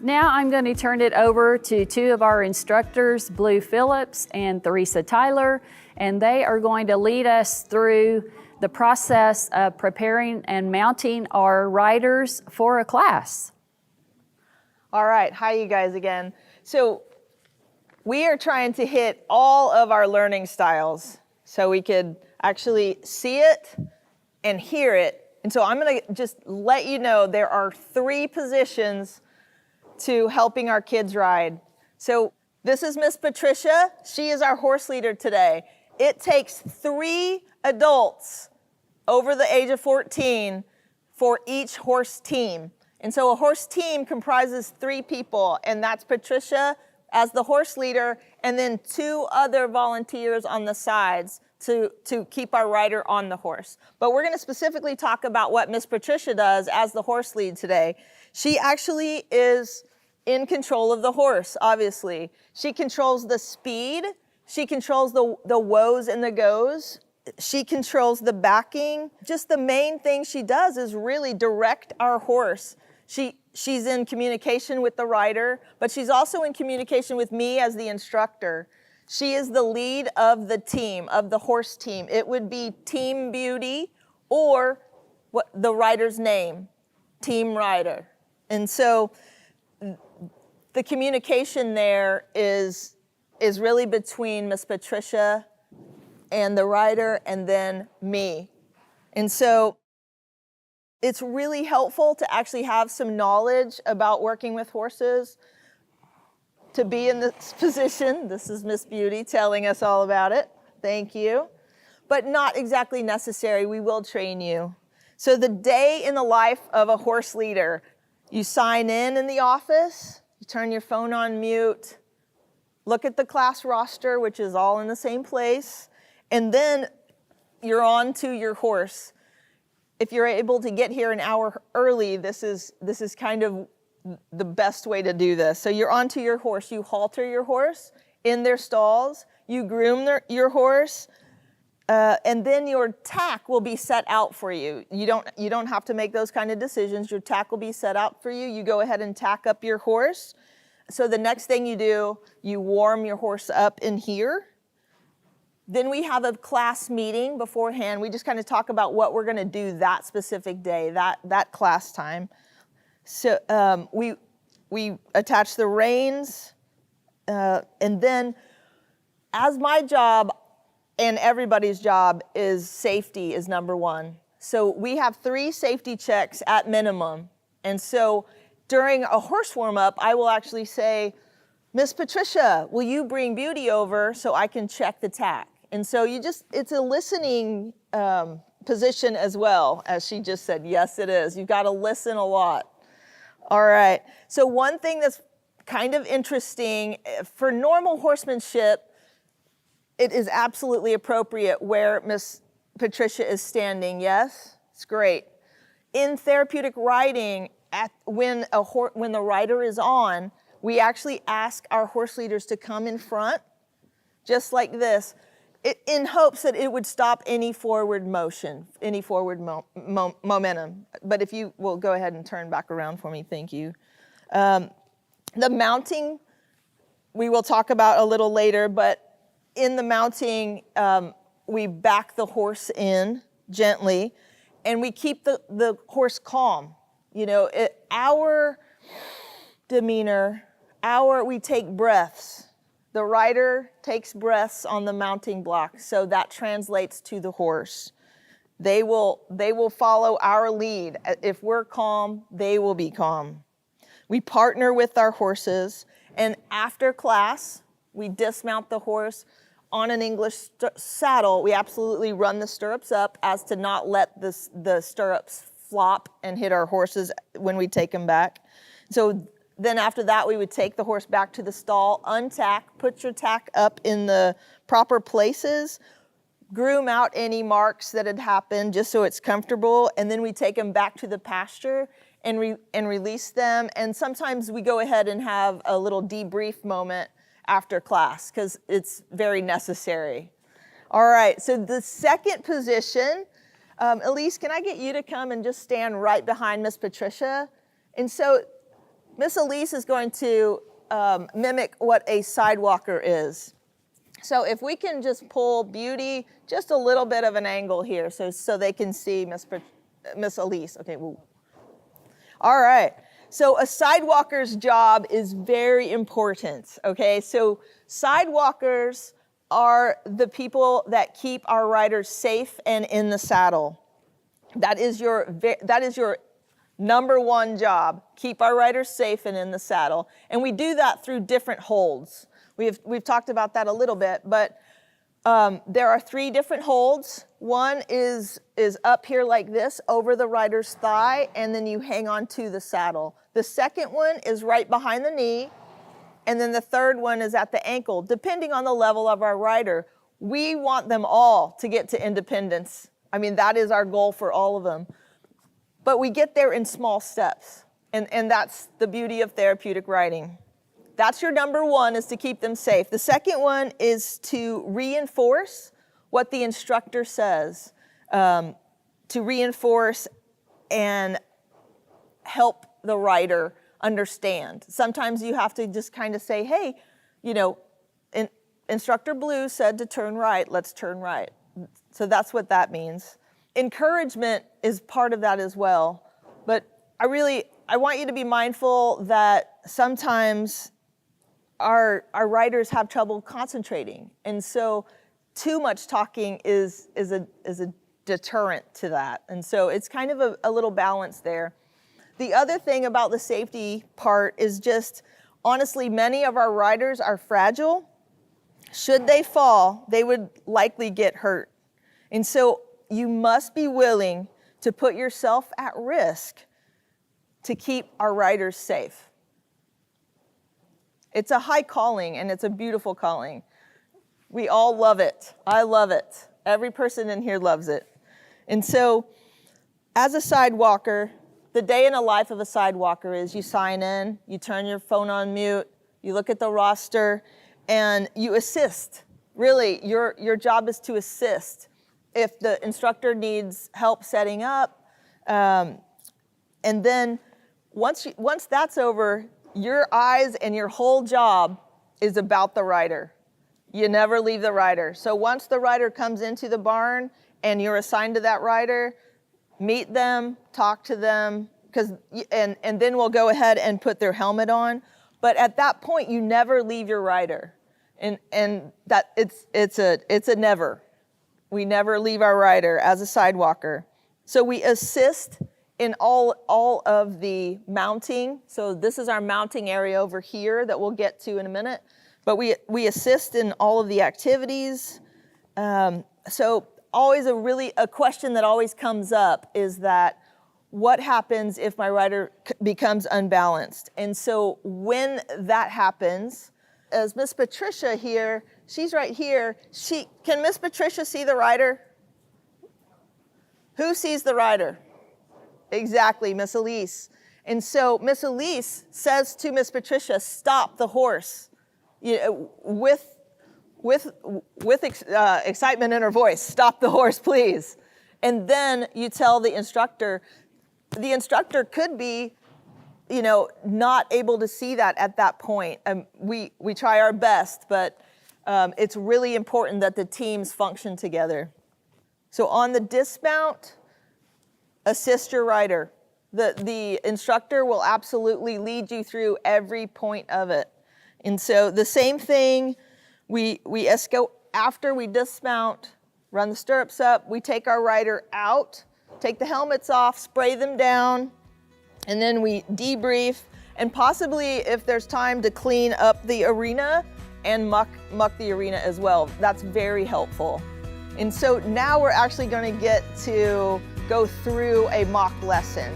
Now I'm going to turn it over to two of our instructors, Blue Phillips and Theresa Tyler, and they are going to lead us through the process of preparing and mounting our riders for a class. All right, hi you guys again. So we are trying to hit all of our learning styles so we could actually see it and hear it. And so I'm going to just let you know there are 3 positions to helping our kids ride. So this is Miss Patricia. She is our horse leader today. It takes 3 adults over the age of 14 for each horse team. And so a horse team comprises 3 people, and that's Patricia as the horse leader, and then 2 other volunteers on the sides to keep our rider on the horse. But we're going to specifically talk about what Miss Patricia does as the horse lead today. She actually is in control of the horse, obviously. She controls the speed. She controls the woes and the goes. She controls the backing. Just the main thing she does is really direct our horse. She's in communication with the rider, but she's also in communication with me as the instructor. She is the lead of the team, of the horse team. It would be Team Beauty or what the rider's name, Team Rider. And so the communication there is really between Miss Patricia and the rider and then me. And so it's really helpful to actually have some knowledge about working with horses to be in this position. This is Miss Beauty telling us all about it. Thank you. But not exactly necessary. We will train you. So the day in the life of a horse leader, you sign in the office, you turn your phone on mute, look at the class roster, which is all in the same place, and then you're on to your horse. If you're able to get here an hour early, this is kind of the best way to do this. So you're onto your horse, you halter your horse in their stalls, you groom your horse, and then your tack will be set out for you. You don't have to make those kind of decisions. Your tack will be set out for you. You go ahead and tack up your horse. So the next thing you do, you warm your horse up in here. Then we have a class meeting beforehand. We just kind of talk about what we're going to do that specific day, that class time. So we attach the reins, and then as my job and everybody's job is safety is number 1. So we have 3 safety checks at minimum. And so during a horse warm-up, I will actually say, Miss Patricia, will you bring Beauty over so I can check the tack? And so it's a listening position as well, as she just said, yes, it is. You've got to listen a lot. All right, so one thing that's kind of interesting, for normal horsemanship, it is absolutely appropriate where Miss Patricia is standing, yes? It's great. In therapeutic riding, when the rider is on, we actually ask our horse leaders to come in front, just like this, in hopes that it would stop any forward motion, any forward momentum. But if you will go ahead and turn back around for me, thank you. The mounting, we will talk about a little later, but in the mounting, we back the horse in gently, and we keep the horse calm. You know, our demeanor, we take breaths. The rider takes breaths on the mounting block, so that translates to the horse. They will follow our lead. If we're calm, they will be calm. We partner with our horses, and after class, we dismount the horse on an English saddle. We absolutely run the stirrups up as to not let the stirrups flop and hit our horses when we take them back. So then after that, we would take the horse back to the stall, untack, put your tack up in the proper places, groom out any marks that had happened just so it's comfortable, and then we take them back to the pasture and release them. And sometimes we go ahead and have a little debrief moment after class because it's very necessary. All right, so the second position, Elise, can I get you to come and just stand right behind Miss Patricia? And so Miss Elise is going to mimic what a sidewalker is. So if we can just pull Beauty just a little bit of an angle here so they can see Miss Elise. Okay, woo. All right. So a sidewalker's job is very important, okay? So sidewalkers are the people that keep our riders safe and in the saddle. That is your number one job, keep our riders safe and in the saddle. And we do that through different holds. We've talked about that a little bit, but there are 3 different holds. One is up here like this, over the rider's thigh, and then you hang on to the saddle. The second one is right behind the knee, and then the third one is at the ankle, depending on the level of our rider. We want them all to get to independence. I mean, that is our goal for all of them. But we get there in small steps, and that's the beauty of therapeutic riding. That's your number one, is to keep them safe. The second one is to reinforce what the instructor says, to reinforce and help the rider understand. Sometimes you have to just kind of say, hey, you know, Instructor Blue said to turn right, let's turn right. So that's what that means. Encouragement is part of that as well. But I want you to be mindful that sometimes our riders have trouble concentrating. And so too much talking is a deterrent to that. And so it's kind of a little balance there. The other thing about the safety part is just, honestly, many of our riders are fragile. Should they fall, they would likely get hurt. And so you must be willing to put yourself at risk to keep our riders safe. It's a high calling, and it's a beautiful calling. We all love it. I love it. Every person in here loves it. And so, as a sidewalker, the day in the life of a sidewalker is you sign in, you turn your phone on mute, you look at the roster, and you assist. Really, your job is to assist. If the instructor needs help setting up, and then once that's over, your eyes and your whole job is about the rider. You never leave the rider. So once the rider comes into the barn and you're assigned to that rider, meet them, talk to them, and then we'll go ahead and put their helmet on. But at that point, you never leave your rider, and that it's a never. We never leave our rider as a sidewalker. So we assist in all of the mounting. So this is our mounting area over here that we'll get to in a minute. But we assist in all of the activities. So always a question that always comes up is that, what happens if my rider becomes unbalanced? And so when that happens, as Miss Patricia here, she's right here. Can Miss Patricia see the rider? Who sees the rider? Exactly, Miss Elise. And so Miss Elise says to Miss Patricia, stop the horse, with excitement in her voice, stop the horse, please. And then you tell the instructor could be, not able to see that at that point. We try our best, but it's really important that the teams function together. So on the dismount, assist your rider. The instructor will absolutely lead you through every point of it. And so the same thing, we escort after we dismount, run the stirrups up, we take our rider out, take the helmets off, spray them down, and then we debrief, and possibly if there's time to clean up the arena and muck the arena as well. That's very helpful. And so now we're actually going to get to go through a mock lesson.